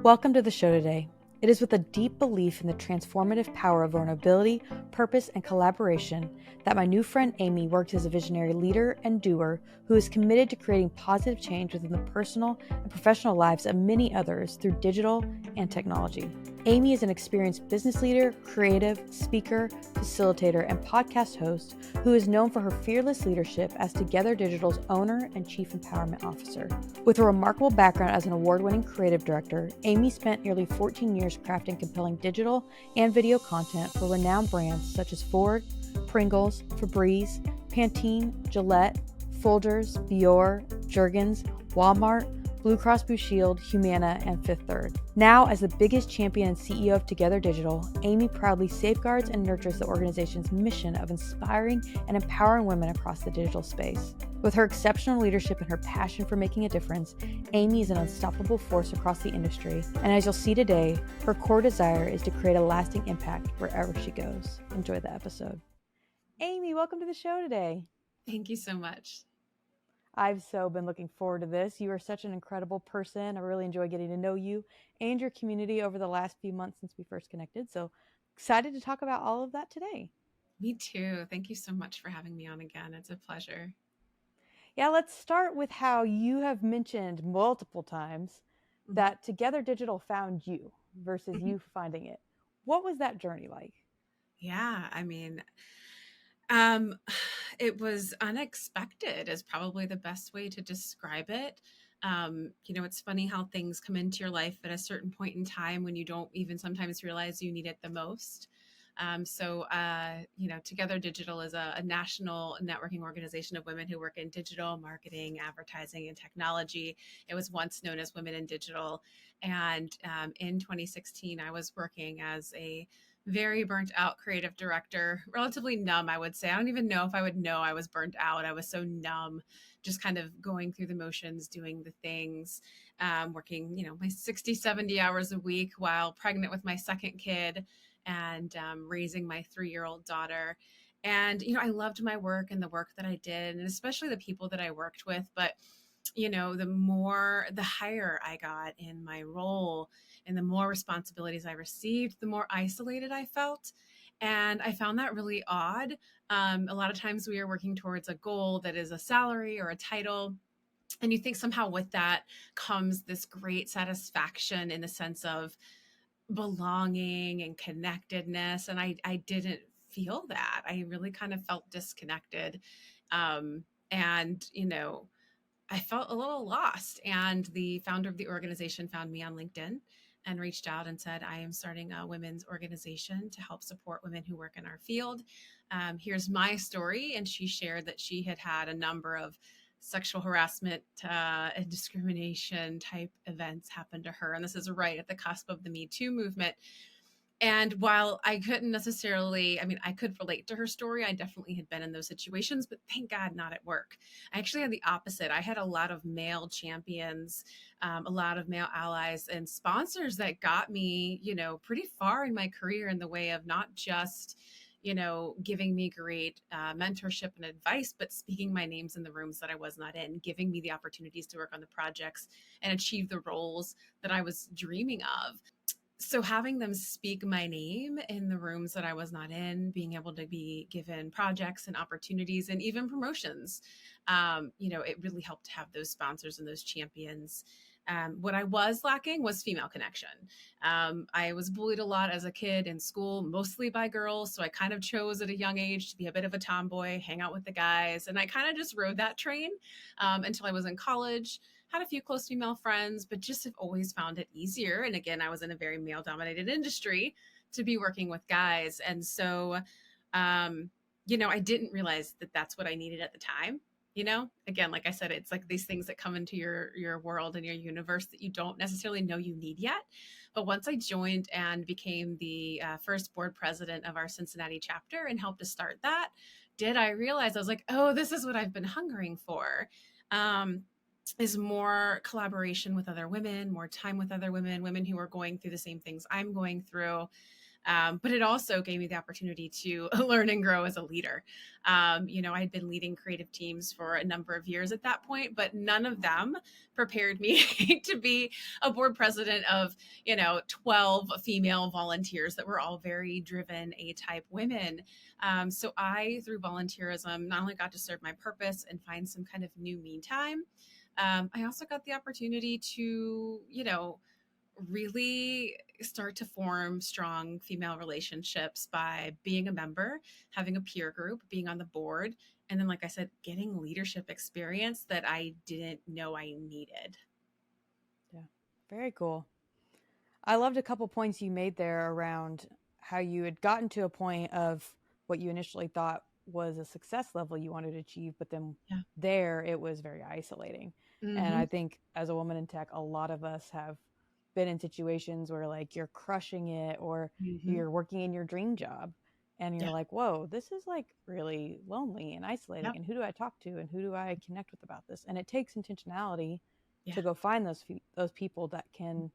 Welcome to the show today. It is with a deep belief in the transformative power of vulnerability, purpose, and collaboration that my new friend Amy works as a visionary leader and doer who is committed to creating positive change within the personal and professional lives of many others through digital and technology. Amy is an experienced business leader, creative, speaker, facilitator, and podcast host who is known for her fearless leadership as Together Digital's owner and chief empowerment officer. With a remarkable background as an award-winning creative director, Amy spent nearly 14 years crafting compelling digital and video content for renowned brands such as Ford, Pringles, Febreze, Pantene, Gillette, Folgers, Biore, Jergens, Walmart, Blue Cross Blue Shield, Humana, and Fifth Third. Now, as the biggest champion and CEO of Together Digital, Amy proudly safeguards and nurtures the organization's mission of inspiring and empowering women across the digital space. With her exceptional leadership and her passion for making a difference, Amy is an unstoppable force across the industry, and as you'll see today, her core desire is to create a lasting impact wherever she goes. Enjoy the episode. Amy, welcome to the show today. Thank you so much. I've so been looking forward to this. You are such an incredible person. I really enjoy getting to know you and your community over the last few months since we first connected. So excited to talk about all of that today. Me too. Thank you so much for having me on again. It's a pleasure. Yeah, let's start with how you have mentioned multiple times that Together Digital found you versus you finding it. What was that journey like? Yeah, it was unexpected is probably the best way to describe it. It's funny how things come into your life at a certain point in time when you don't even sometimes realize you need it the most. Together Digital is a national networking organization of women who work in digital marketing, advertising, and technology. It was once known as Women in Digital. And in 2016, I was working as a very burnt out creative director, relatively numb, I would say. I don't even know if I would know I was burnt out. I was so numb, just kind of going through the motions, doing the things, working, my 60, 70 hours a week while pregnant with my second kid and raising my 3-year-old daughter. And, I loved my work and the work that I did, and especially the people that I worked with. But, the higher I got in my role and the more responsibilities I received, the more isolated I felt. And I found that really odd. A lot of times we are working towards a goal that is a salary or a title. And you think somehow with that comes this great satisfaction in the sense of belonging and connectedness. And I didn't feel that. I really kind of felt disconnected. And I felt a little lost. And the founder of the organization found me on LinkedIn and reached out and said, I am starting a women's organization to help support women who work in our field. Here's my story. And she shared that she had had a number of sexual harassment and discrimination type events happen to her. And this is right at the cusp of the Me Too movement. And while I couldn't necessarily, I could relate to her story. I definitely had been in those situations, but thank God not at work. I actually had the opposite. I had a lot of male champions, a lot of male allies and sponsors that got me, pretty far in my career in the way of not just, giving me great mentorship and advice, but speaking my names in the rooms that I was not in, giving me the opportunities to work on the projects and achieve the roles that I was dreaming of. So having them speak my name in the rooms that I was not in, being able to be given projects and opportunities and even promotions, it really helped to have those sponsors and those champions. What I was lacking was female connection. I was bullied a lot as a kid in school, mostly by girls. So I kind of chose at a young age to be a bit of a tomboy, hang out with the guys. And I kind of just rode that train until I was in college. Had a few close female friends, but just have always found it easier. And again, I was in a very male dominated industry to be working with guys. And so, I didn't realize that that's what I needed at the time. Again, like I said, it's like these things that come into your world and your universe that you don't necessarily know you need yet. But once I joined and became the first board president of our Cincinnati chapter and helped to start that, did I realize I was like, oh, this is what I've been hungering for. Is more collaboration with other women, more time with other women who are going through the same things I'm going through. But it also gave me the opportunity to learn and grow as a leader. I'd been leading creative teams for a number of years at that point, but none of them prepared me to be a board president of 12 female volunteers that were all very driven A-type women. So I, through volunteerism, not only got to serve my purpose and find some kind of new me time, I also got the opportunity to, really start to form strong female relationships by being a member, having a peer group, being on the board, and then, like I said, getting leadership experience that I didn't know I needed. Yeah, very cool. I loved a couple points you made there around how you had gotten to a point of what you initially thought was a success level you wanted to achieve, but then Yeah. there it was very isolating. And Mm-hmm. I think as a woman in tech, a lot of us have been in situations where like you're crushing it or Mm-hmm. you're working in your dream job and you're Yeah. like, whoa, this is like really lonely and isolating. Yep. And who do I talk to and who do I connect with about this? And it takes intentionality Yeah. to go find those people that can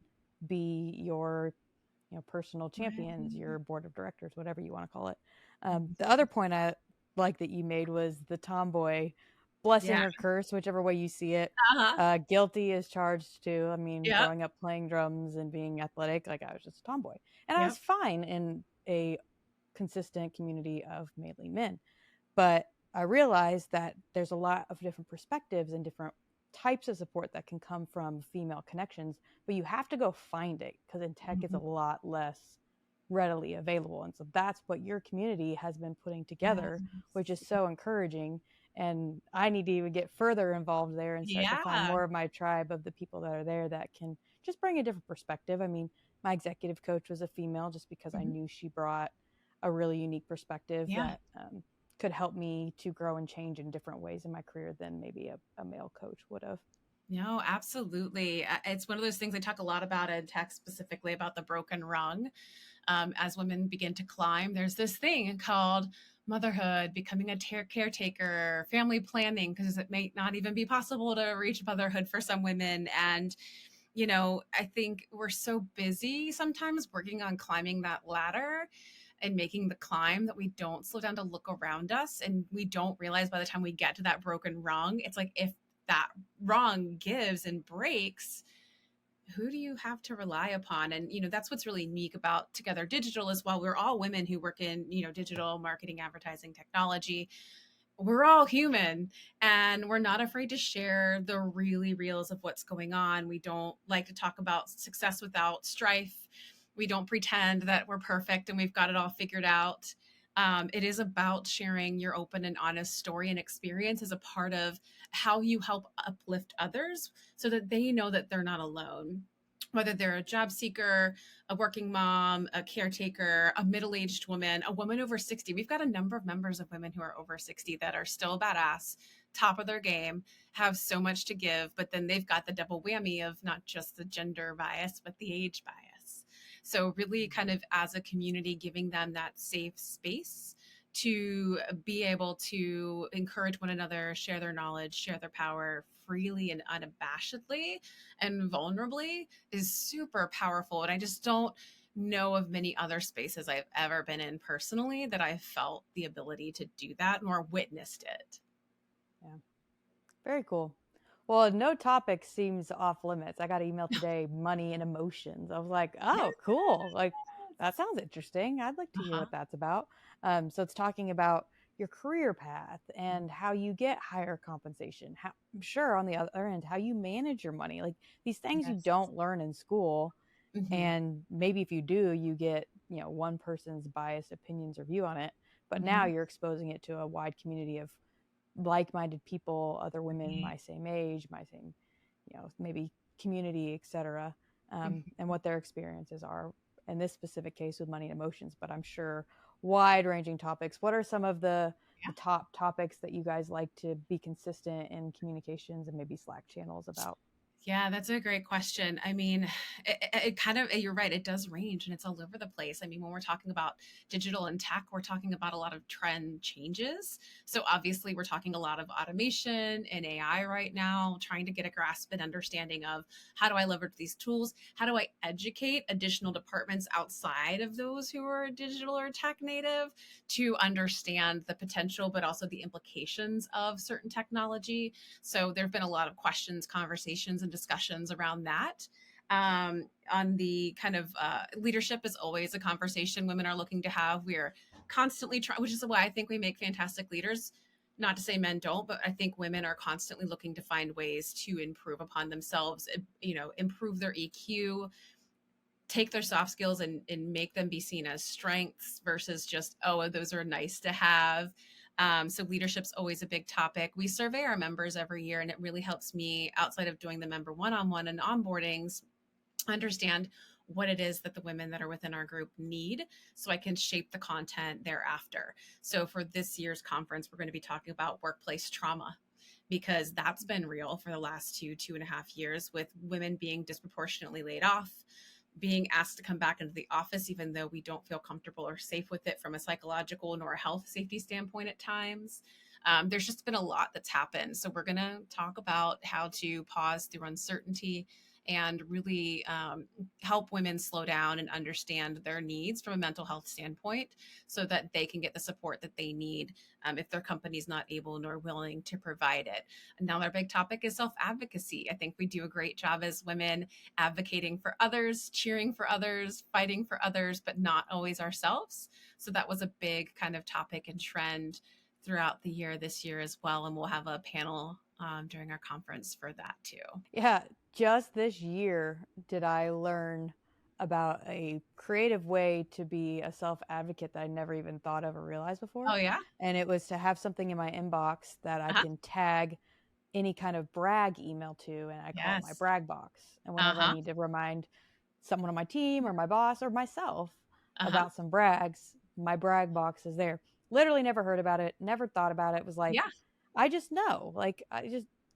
be your personal champions, Right. your board of directors, whatever you want to call it. The Mhm. other point I like that you made was the tomboy Yeah. blessing or curse, whichever way you see it. Uh-huh. Guilty is charged too. I mean, Yep. growing up playing drums and being athletic, like I was just a tomboy, and I was Yep. fine in a consistent community of mainly men. But I realized that there's a lot of different perspectives and different types of support that can come from female connections, but you have to go find it because in tech it's a Mhm. lot less readily available. And so that's what your community has been putting together, which is Yes. so encouraging. And I need to even get further involved there and start to find Yeah. more of my tribe of the people that are there that can just bring a different perspective. I mean, my executive coach was a female just because I Mhm. knew she brought a really unique perspective Yeah. that could help me to grow and change in different ways in my career than maybe a male coach would have. No, absolutely. It's one of those things I talk a lot about in tech, specifically about the broken rung. As women begin to climb, there's this thing called motherhood, becoming a caretaker, family planning, because it may not even be possible to reach motherhood for some women. And, I think we're so busy sometimes working on climbing that ladder and making the climb that we don't slow down to look around us. And we don't realize by the time we get to that broken rung, it's like if that rung gives and breaks, who do you have to rely upon? And that's what's really unique about Together Digital, as well. We're all women who work in digital marketing, advertising, technology. We're all human, and we're not afraid to share the really reals of what's going on. We don't like to talk about success without strife. We don't pretend that we're perfect and we've got it all figured out. It is about sharing your open and honest story and experience as a part of how you help uplift others so that they know that they're not alone. Whether they're a job seeker, a working mom, a caretaker, a middle aged woman, a woman over 60. We've got a number of members of women who are over 60 that are still badass, top of their game, have so much to give, but then they've got the double whammy of not just the gender bias, but the age bias. So, really, kind of as a community, giving them that safe space to be able to encourage one another, share their knowledge, share their power freely and unabashedly and vulnerably is super powerful. And I just don't know of many other spaces I've ever been in personally that I felt the ability to do that nor witnessed it. Yeah, very cool. Well, no topic seems off limits. I got an email today, money and emotions. I was like, Yes. oh, cool. Like, that sounds interesting. I'd like to hear Uh-huh. what that's about. So it's talking about your career path and how you get higher compensation. How, I'm sure on the other end, how you manage your money. Like these things you Yes. don't learn in school. Mm-hmm. And maybe if you do, you get, one person's biased opinions or view on it. But now Mm-hmm. you're exposing it to a wide community of like-minded people, other women Right. my same age, my same, maybe community, etc., Mm-hmm. and what their experiences are in this specific case with money and emotions. But I'm sure wide-ranging topics. What are some of the top topics that you guys like to be consistent in communications and maybe Slack channels about? Yeah, that's a great question. I mean, it kind of, you're right, it does range and it's all over the place. I mean, when we're talking about digital and tech, we're talking about a lot of trend changes. So obviously, we're talking a lot of automation and AI right now, trying to get a grasp and understanding of how do I leverage these tools? How do I educate additional departments outside of those who are digital or tech native to understand the potential, but also the implications of certain technology? So there have been a lot of questions, conversations, and discussions around that. On the kind of leadership is always a conversation women are looking to have. We are constantly trying, which is why I think we make fantastic leaders. Not to say men don't, but I think women are constantly looking to find ways to improve upon themselves, improve their EQ, take their soft skills and make them be seen as strengths versus just, oh, those are nice to have. So leadership's always a big topic. We survey our members every year, and it really helps me, outside of doing the member one-on-one and onboardings, understand what it is that the women that are within our group need so I can shape the content thereafter. So for this year's conference, we're going to be talking about workplace trauma because that's been real for the last 2.5 years, with women being disproportionately laid off, being asked to come back into the office even though we don't feel comfortable or safe with it from a psychological nor a health safety standpoint at times. There's just been a lot that's happened. So we're going to talk about how to pause through uncertainty and really help women slow down and understand their needs from a mental health standpoint so that they can get the support that they need if their company's not able nor willing to provide it. Another big topic is self-advocacy. I think we do a great job as women advocating for others, cheering for others, fighting for others, but not always ourselves. So that was a big kind of topic and trend throughout the year this year as well. And we'll have a panel during our conference for that too. Yeah, just this year did I learn about a creative way to be a self advocate that I never even thought of or realized before. Oh, yeah. And it was to have something in my inbox that I Uh-huh. can tag any kind of brag email to, and I call it my Yes. brag box. And whenever I Uh-huh. need to remind someone on my team or my boss or myself Uh-huh. about some brags, my brag box is there. Literally never heard about it, never thought about it. It was like, Yeah. I just know. Like,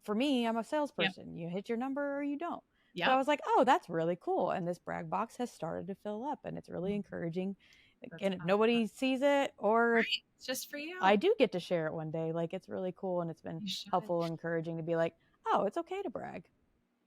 for me, I'm a Yep. salesperson. You hit your number or you don't. So I Yep. was like, oh, that's really cool. And this brag box has started to fill up and it's really encouraging. That's And if awesome. nobody sees it, or if Right. It's just for I you. do get to share it one day, like it's really cool. And it's been You should. helpful and encouraging to be like, oh, it's okay to brag.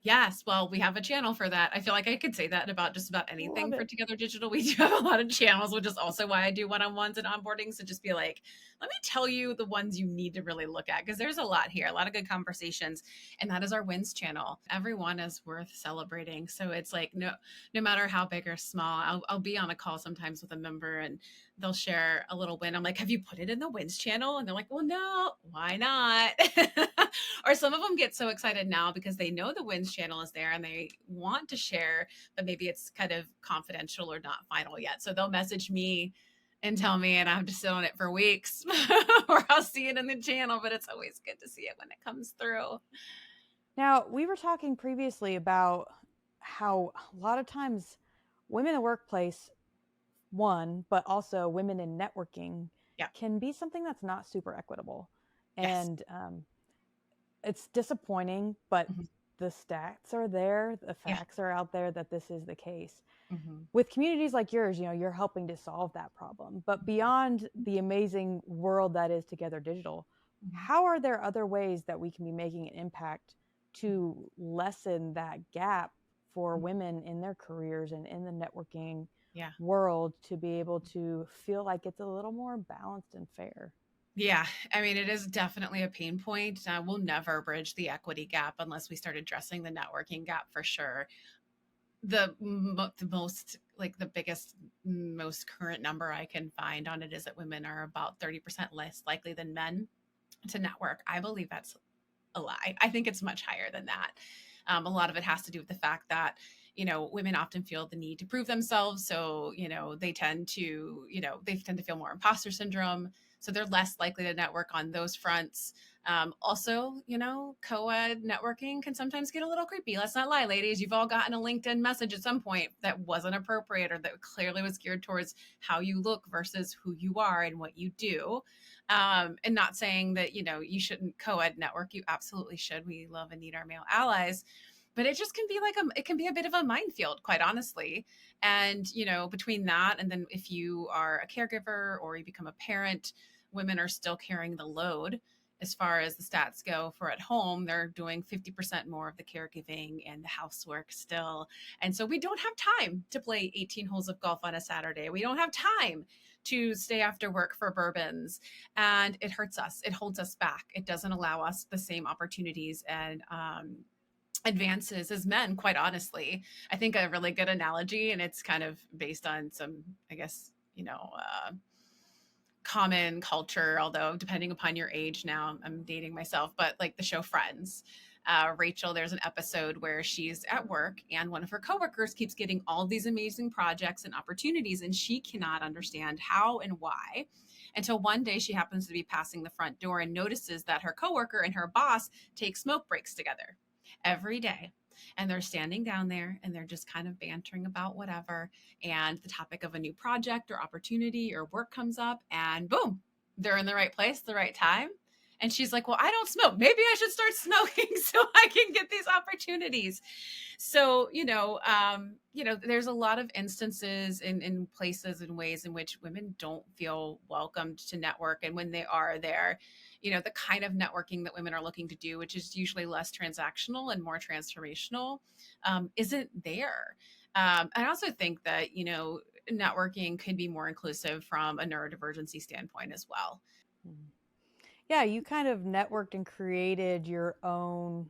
Yes, well, we have a channel for that. I feel like I could say that about just about Love anything for it. Together Digital. We do have a lot of channels, which is also why I do one-on-ones and onboarding. So just be like, let me tell you the ones you need to really look at because there's a lot here, a lot of good conversations. And that is our wins channel. Everyone is worth celebrating. So it's like no matter how big or small, I'll be on a call sometimes with a member and they'll share a little win. I'm like, have you put it in the wins channel? And they're like, well, no, why not? Or some of them get so excited now because they know the wins channel is there and they want to share, but maybe it's kind of confidential or not final yet. So they'll message me and tell me, and I have to sit on it for weeks, or I'll see it in the channel. But it's always good to see it when it comes through. Now, we were talking previously about how a lot of times women in the workplace, one, but also women in networking Yeah. can be something that's not super equitable. Yes. And it's disappointing, but Mhm. the stats are there, the Yeah. facts are out there that this is the case. Mhm. With communities like yours, you're helping to solve that problem. But beyond the amazing world that is Together Digital, Mhm. how are there other ways that we can be making an impact to lessen that gap for Mhm. women in their careers and in the networking Yeah. world to be able to feel like it's a little more balanced and fair? Yeah, I mean, it is definitely a pain point. We'll never bridge the equity gap unless we start addressing the networking gap for sure. The most, like the biggest, most current number I can find on it is that women are about 30% less likely than men to network. I believe that's a lie. I think it's much higher than that. A lot of it has to do with the fact that women often feel the need to prove themselves, so they tend to feel more imposter syndrome, so they're less likely to network on those fronts. Also, co-ed networking can sometimes get a little creepy. Let's not lie, ladies. You've all gotten a LinkedIn message at some point that wasn't appropriate or that clearly was geared towards how you look versus who you are and what you do. And not saying that you shouldn't co-ed network. You absolutely should. We love and need our male allies, but it just can be like it can be a bit of a minefield, quite honestly. And, between that, and then if you are a caregiver or you become a parent, women are still carrying the load as far as the stats go. For at home, they're doing 50% more of the caregiving and the housework still. And so we don't have time to play 18 holes of golf on a Saturday. We don't have time to stay after work for bourbons. And it hurts us. It holds us back. It doesn't allow us the same opportunities and advances as men, quite honestly. I think a really good analogy, and it's kind of based on some, I guess, common culture, although depending upon your age now, I'm dating myself, but like the show Friends. Rachel, there's an episode where she's at work and one of her coworkers keeps getting all these amazing projects and opportunities, and she cannot understand how and why until one day she happens to be passing the front door and notices that her coworker and her boss take smoke breaks together every day. And they're standing down there and they're just kind of bantering about whatever. And the topic of a new project or opportunity or work comes up, and boom, they're in the right place, the right time. And she's like, well, I don't smoke. Maybe I should start smoking so I can get these opportunities. So, there's a lot of instances in places and ways in which women don't feel welcomed to network. And when they are there, the kind of networking that women are looking to do, which is usually less transactional and more transformational, isn't there. I also think that, networking could be more inclusive from a neurodivergency standpoint as well. Yeah, you kind of networked and created your own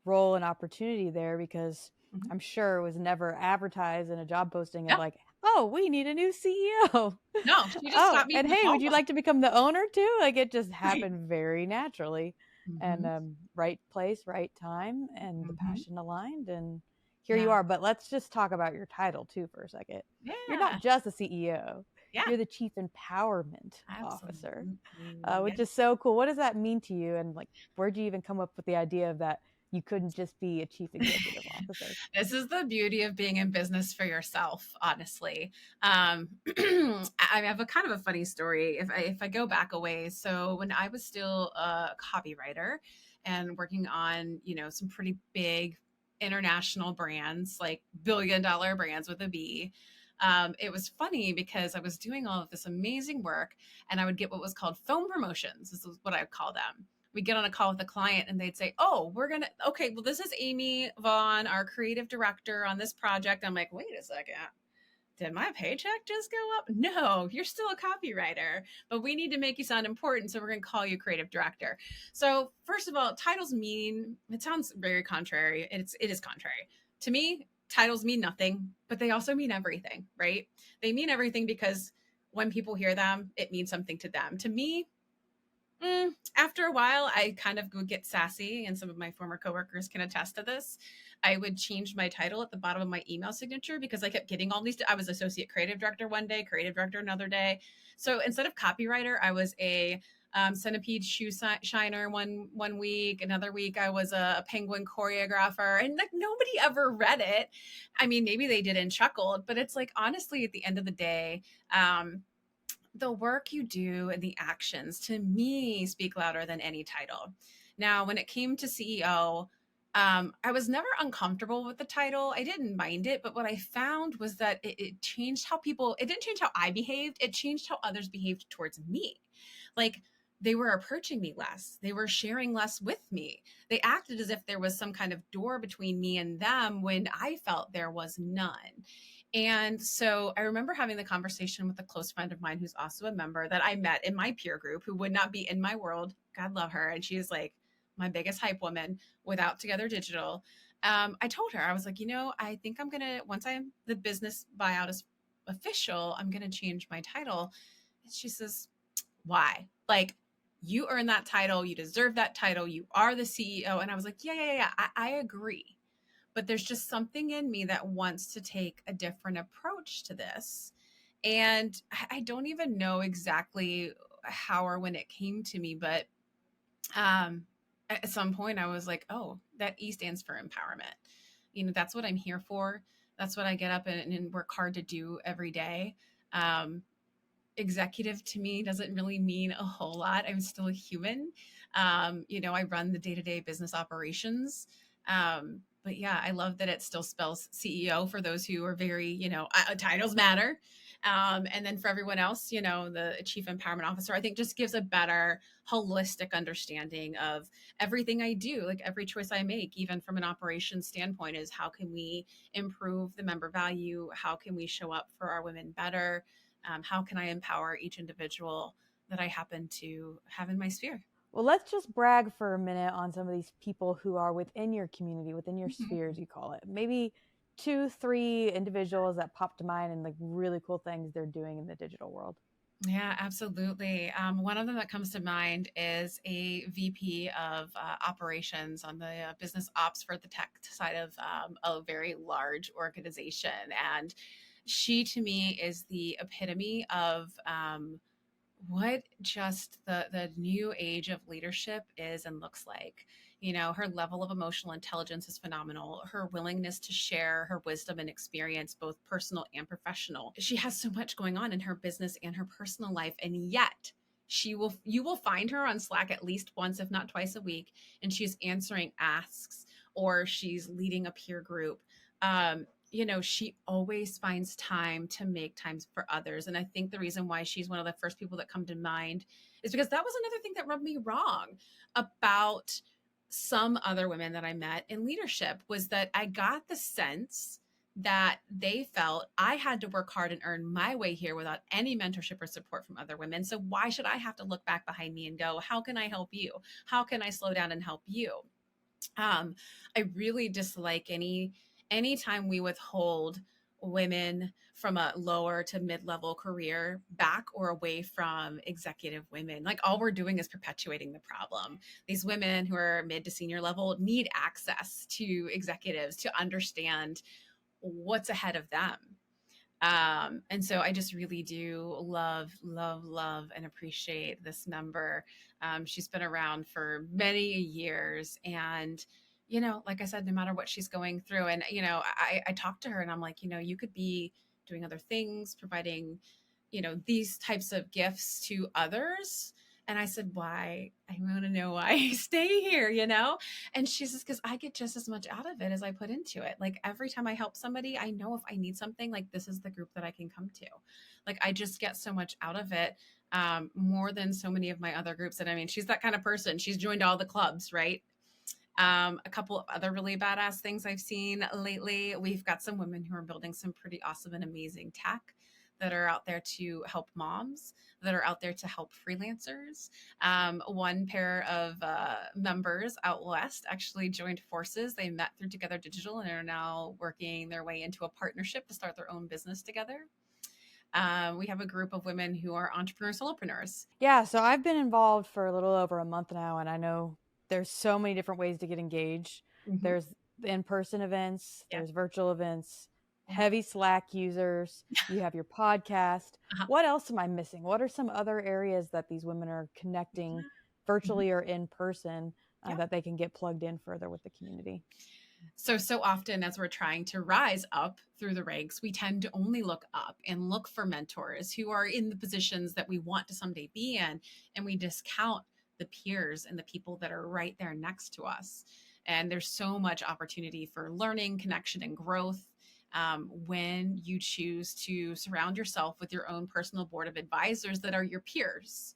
role and opportunity there, because Mhm. I'm sure it was never advertised in a job posting of Yeah. like, oh, we need a new CEO. No, she just Oh, stopped me and from the hey, would phone you book. like to become the owner too? Like, it just Right. happened very naturally. And Hmm. right place, right time, and the Hmm. passion aligned, and here you Yeah. are. But let's just talk about your title too for a second. You're not Yeah. just a CEO, Yeah. you're the Chief Empowerment Officer, Absolutely. which Yeah. is so cool. What does that mean to you? And like, where'd you even come up with the idea of that you couldn't just be a chief executive officer? This is the beauty of being in business for yourself, honestly. I have a kind of a funny story. If I go back a ways, so when I was still a copywriter and working on, some pretty big international brands, like billion-dollar brands with a B, it was funny because I was doing all of this amazing work and I would get what was called phone promotions. This is what I would call them. We get on a call with a client and they'd say, oh, okay, well, this is Amy Vaughan, our creative director on this project. I'm like, wait a second. Did my paycheck just go up? No, you're still a copywriter, but we need to make you sound important. So we're going to call you creative director. So first of all, titles mean, it sounds very contrary. It is contrary. To me, titles mean nothing, but they also mean everything, right? They mean everything because when people hear them, it means something to them. To me, after a while, I kind of would get sassy, and some of my former coworkers can attest to this. I would change my title at the bottom of my email signature because I kept getting all these. I was associate creative director one day, creative director another day. So instead of copywriter, I was a centipede shoe shiner one week. Another week, I was a penguin choreographer, and like nobody ever read it. I mean, maybe they did and chuckled, but it's like honestly, at the end of the day. The work you do and the actions to me speak louder than any title. Now, when it came to CEO, I was never uncomfortable with the title. I didn't mind it, but what I found was that it changed how people, it didn't change how I behaved, it changed how others behaved towards me. Like, they were approaching me less. They were sharing less with me. They acted as if there was some kind of door between me and them when I felt there was none. And so I remember having the conversation with a close friend of mine who's also a member that I met in my peer group who would not be in my world. God love her. And she's like my biggest hype woman without Together Digital. I told her, I was like, I think I'm going to, once the business buyout is official, I'm going to change my title. And she says, why? Like, you earn that title. You deserve that title. You are the CEO. And I was like, yeah. I agree. But there's just something in me that wants to take a different approach to this. And I don't even know exactly how or when it came to me, but at some point I was like, oh, that E stands for empowerment. That's what I'm here for. That's what I get up and work hard to do every day. Executive to me doesn't really mean a whole lot. I'm still a human. I run the day-to-day business operations. But yeah, I love that it still spells CEO for those who are very, titles matter. And then for everyone else, the chief empowerment officer, I think just gives a better holistic understanding of everything I do, like every choice I make, even from an operations standpoint, is how can we improve the member value? How can we show up for our women better? How can I empower each individual that I happen to have in my sphere? Well, let's just brag for a minute on some of these people who are within your community, within your Mhm. spheres, you call it. Maybe two, three individuals that pop to mind and like really cool things they're doing in the digital world. Yeah, absolutely. One of them that comes to mind is a VP of operations on the business ops for the tech side of a very large organization. And she, to me, is the epitome of what just the new age of leadership is and looks like. Her level of emotional intelligence is phenomenal. Her willingness to share her wisdom and experience, both personal and professional. She has so much going on in her business and her personal life, and yet you will find her on Slack at least once, if not twice a week, and she's answering asks or she's leading a peer group. She always finds time to make times for others. And I think the reason why she's one of the first people that come to mind is because that was another thing that rubbed me wrong about some other women that I met in leadership, was that I got the sense that they felt I had to work hard and earn my way here without any mentorship or support from other women. So why should I have to look back behind me and go, how can I help you? How can I slow down and help you? um, I really dislike anytime we withhold women from a lower to mid-level career back or away from executive women. Like, all we're doing is perpetuating the problem. These women who are mid to senior level need access to executives to understand what's ahead of them. And so I just really do love, love, love, and appreciate this member. She's been around for many years. And, like I said, no matter what she's going through, and, I talked to her and I'm like, you could be doing other things, providing, these types of gifts to others. And I said, why? I want to know why I stay here. And she says, because I get just as much out of it as I put into it. Like, every time I help somebody, I know if I need something, like, this is the group that I can come to. Like, I just get so much out of it, more than so many of my other groups. And I mean, she's that kind of person. She's joined all the clubs, right? A couple of other really badass things I've seen lately. We've got some women who are building some pretty awesome and amazing tech that are out there to help moms, that are out there to help freelancers. One pair of members out west actually joined forces. They met through Together Digital and are now working their way into a partnership to start their own business together. We have a group of women who are entrepreneur solopreneurs. Yeah, so I've been involved for a little over a month now, and I know there's so many different ways to get engaged. Mm-hmm. There's in-person events, Yeah. there's virtual events, Yeah. heavy Slack users, you have your podcast. Uh-huh. What else am I missing? What are some other areas that these women are connecting Mm-hmm. virtually or in person Yeah. that they can get plugged in further with the community? So often as we're trying to rise up through the ranks, we tend to only look up and look for mentors who are in the positions that we want to someday be in. And we discount the peers and the people that are right there next to us. And there's so much opportunity for learning, connection, and growth, when you choose to surround yourself with your own personal board of advisors that are your peers.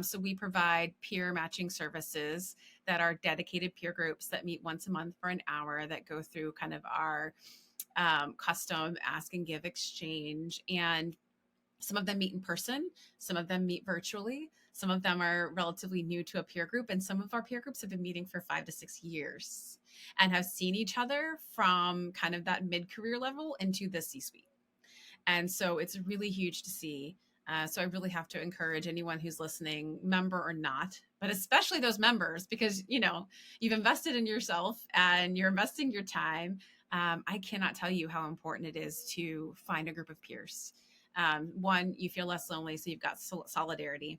So we provide peer matching services that are dedicated peer groups that meet once a month for an hour, that go through kind of our custom ask and give exchange. And some of them meet in person, some of them meet virtually, some of them are relatively new to a peer group, and some of our peer groups have been meeting for 5 to 6 years and have seen each other from kind of that mid-career level into the C-suite. And so it's really huge to see. So I really have to encourage anyone who's listening, member or not, but especially those members, because you've invested in yourself and you're investing your time. I cannot tell you how important it is to find a group of peers. One, you feel less lonely, so you've got solidarity.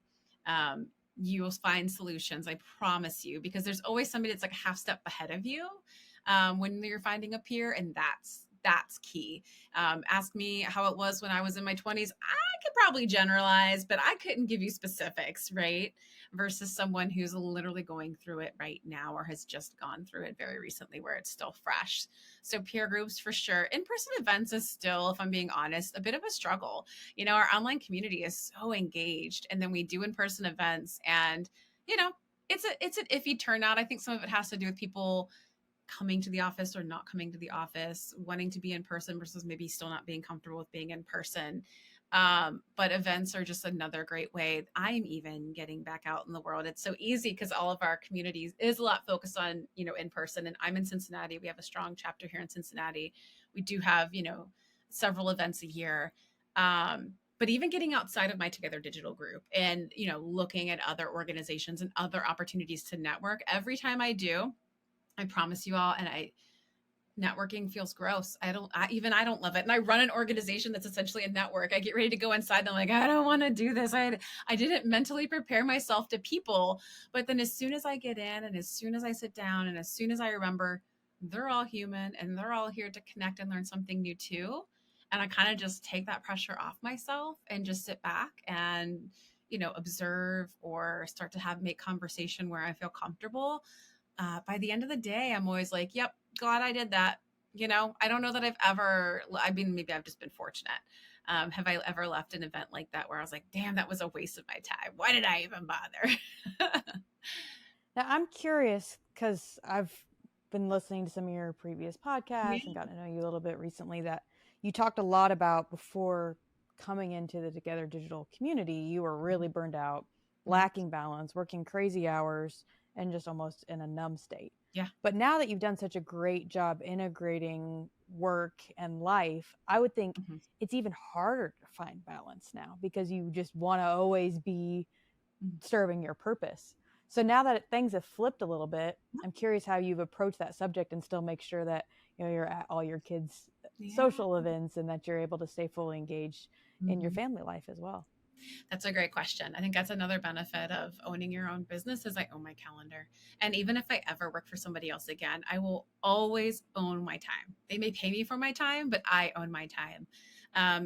You'll find solutions, I promise you, because there's always somebody that's like a half step ahead of you, when you're finding a peer, and that's key. Ask me how it was when I was in my 20s. I could probably generalize, but I couldn't give you specifics, right? Versus someone who's literally going through it right now or has just gone through it very recently where it's still fresh. So peer groups for sure. In-person events is still, if I'm being honest, a bit of a struggle. Our online community is so engaged, and then we do in-person events, and you know, it's an iffy turnout. I think some of it has to do with people coming to the office or not coming to the office, wanting to be in person versus maybe still not being comfortable with being in person. But events are just another great way. I'm even getting back out in the world. It's so easy because all of our communities is a lot focused on, in person. And I'm in Cincinnati. We have a strong chapter here in Cincinnati. We do have, several events a year. But even getting outside of my Together Digital group and, looking at other organizations and other opportunities to network, every time I do, I promise you all, and networking feels gross. I don't love it. And I run an organization that's essentially a network. I get ready to go inside and I'm like, I don't want to do this. I didn't mentally prepare myself to people. But then as soon as I get in and as soon as I sit down and as soon as I remember they're all human and they're all here to connect and learn something new too. And I kind of just take that pressure off myself and just sit back and, observe or start to make conversation where I feel comfortable. By the end of the day, I'm always like, yep, glad I did that. I don't know that maybe I've just been fortunate. Have I ever left an event like that where I was like, damn, that was a waste of my time. Why did I even bother? Now, I'm curious because I've been listening to some of your previous podcasts and Yeah. gotten to know you a little bit recently, that you talked a lot about before coming into the Together Digital community, you were really burned out, Mhm. lacking balance, working crazy hours, and just almost in a numb state. Yeah. But now that you've done such a great job integrating work and life, I would think Mhm. it's even harder to find balance now because you just want to always be Mhm. serving your purpose. So now that things have flipped a little bit, I'm curious how you've approached that subject and still make sure that you're at all your kids' Yeah. social events and that you're able to stay fully engaged in your Mhm. family life as well. That's a great question. I think that's another benefit of owning your own business is I own my calendar. And even if I ever work for somebody else again, I will always own my time. They may pay me for my time, but I own my time.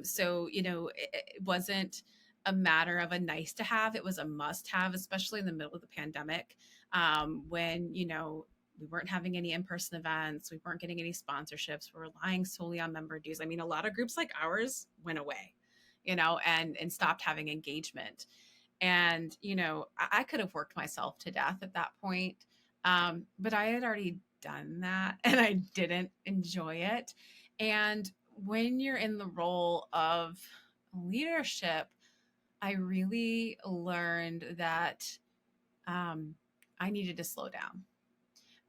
So, it wasn't a matter of a nice to have. It was a must have, especially in the middle of the pandemic, when, we weren't having any in-person events. We weren't getting any sponsorships. We're relying solely on member dues. I mean, a lot of groups like ours went away, and stopped having engagement. And, I could have worked myself to death at that point. But I had already done that and I didn't enjoy it. And when you're in the role of leadership, I really learned that I needed to slow down.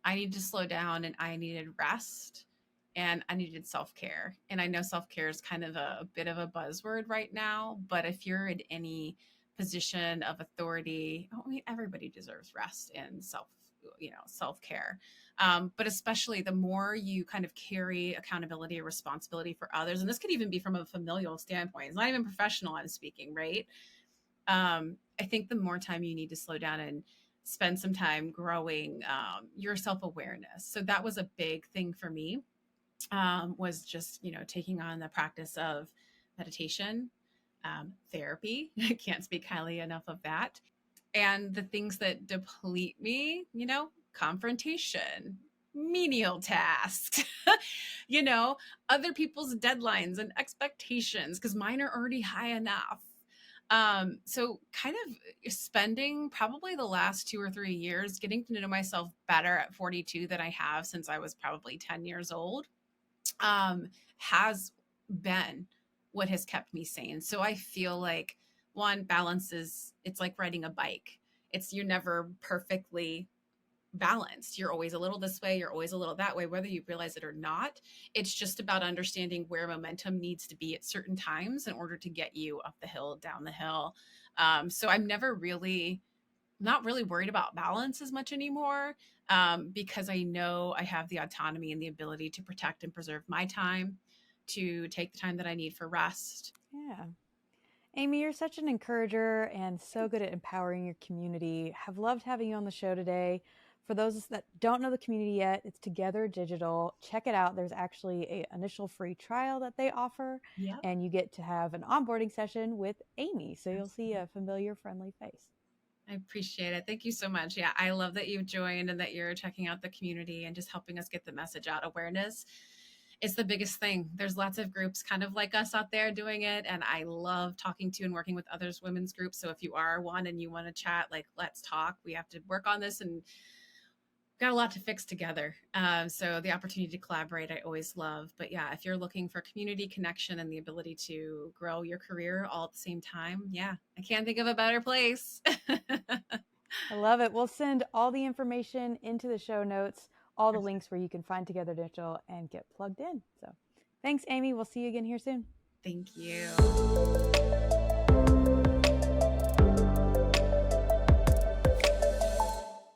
I needed to slow down and I needed rest and I needed self care. And I know self care is kind of a bit of a buzzword right now, but if you're in any position of authority, I mean, everybody deserves rest and self care. But especially the more you kind of carry accountability or responsibility for others, and this could even be from a familial standpoint, it's not even professional, I'm speaking, right? I think the more time you need to slow down and spend some time growing your self awareness. So that was a big thing for me. Was just taking on the practice of meditation, therapy. I can't speak highly enough of that. And the things that deplete me, confrontation, menial tasks, you know, other people's deadlines and expectations, because mine are already high enough. So kind of spending probably the last 2 or 3 years getting to know myself better at 42 than I have since I was probably 10 years old, um, has been what has kept me sane. So I feel like one, balance is, it's like riding a bike. You're never perfectly balanced. You're always a little this way, you're always a little that way, whether you realize it or not. It's just about understanding where momentum needs to be at certain times in order to get you up the hill, down the hill. So I'm not really worried about balance as much anymore, because I know I have the autonomy and the ability to protect and preserve my time, to take the time that I need for rest. Yeah. Amy, you're such an encourager and so good at empowering your community. Have loved having you on the show today. For those that don't know the community yet, it's Together Digital. Check it out. There's actually an initial free trial that they offer, Yep. and you get to have an onboarding session with Amy. So you'll see Absolutely. a familiar, friendly face. I appreciate it. Thank you so much. Yeah, I love that you've joined and that you're checking out the community and just helping us get the message out. Awareness is the biggest thing. There's lots of groups kind of like us out there doing it. And I love talking to and working with others, women's groups. So if you are one and you want to chat, like, let's talk. We have to work on this and got a lot to fix together. So the opportunity to collaborate, I always love. But yeah, if you're looking for community connection and the ability to grow your career all at the same time, yeah, I can't think of a better place. I love it. We'll send all the information into the show notes, all the links where you can find Together Digital and get plugged in. So thanks, Amy. We'll see you again here soon. Thank you.